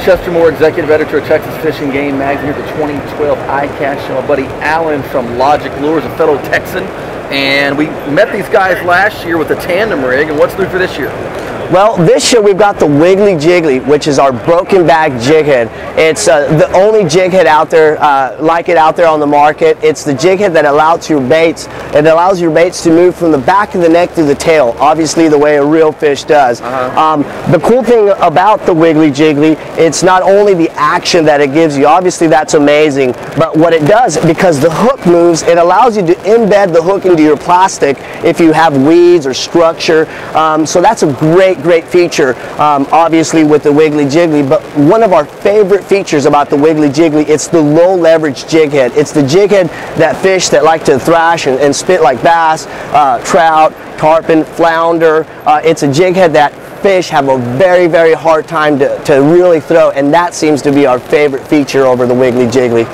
Chester Moore, Executive Editor of Texas Fishing Game Magazine, here at the 2012 ICAST show. My buddy Alan from Logic Lures, a fellow Texan, and we met these guys last year with a tandem rig, and what's new for this year? Well, this year we've got the Wiggly Jiggly, which is our broken back jig head. It's the only jig head out there like it out there on the market. It's the jig head that allows your baits. It allows your baits to move from the back of the neck to the tail, obviously the way a real fish does. The cool thing about the Wiggly Jiggly, it's not only the action that it gives you, obviously that's amazing, but what it does, because the hook moves, it allows you to embed the hook into your plastic if you have weeds or structure. So that's a great feature, obviously, with the Wiggly Jiggly. But one of our favorite features about the Wiggly Jiggly, it's the low leverage jig head. It's the jig head that fish that like to thrash and spit like bass, trout, tarpon, flounder. It's a jig head that fish have a very hard time to really throw, and that seems to be our favorite feature over the Wiggly Jiggly.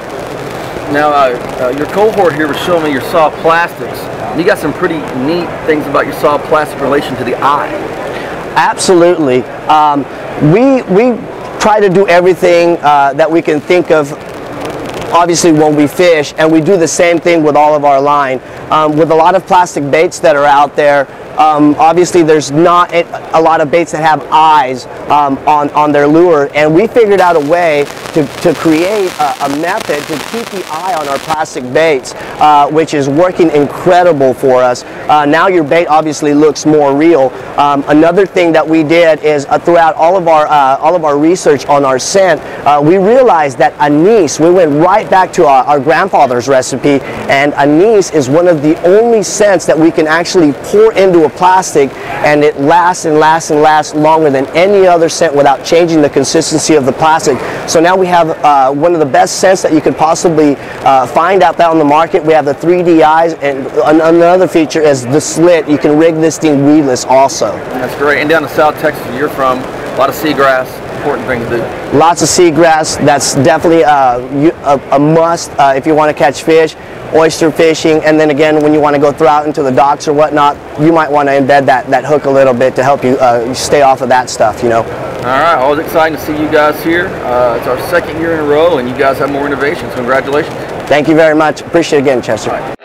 Now, your cohort here was showing me your soft plastics. You got some pretty neat things about your soft plastic in relation to the eye. Absolutely. We try to do everything that we can think of, obviously, when we fish, and we do the same thing with all of our line. With a lot of plastic baits that are out there, obviously there's not a lot of baits that have eyes on their lure, and we figured out a way to create a method to keep the eye on our plastic baits, which is working incredible for us. Now your bait obviously looks more real. Another thing that we did is throughout all of our research on our scent, we realized that anise, we went right back to our grandfather's recipe, and anise is one of the only scents that we can actually pour into a plastic, and it lasts and lasts and lasts longer than any other scent without changing the consistency of the plastic. So now we have one of the best scents that you could possibly find out there on the market. We have the 3D eyes, and another feature is the slit. You can rig this thing weedless also. That's great. And down to South Texas, you're from, a lot of seagrass. Important thing to do. Lots of seagrass. That's definitely a must if you want to catch fish. Oyster fishing, and then again when you want to go throw out into the docks or whatnot, you might want to embed that hook a little bit to help you stay off of that stuff, you know. All right, always exciting to see you guys here. It's our second year in a row, and you guys have more innovations. Congratulations. Thank you very much. Appreciate it again, Chester.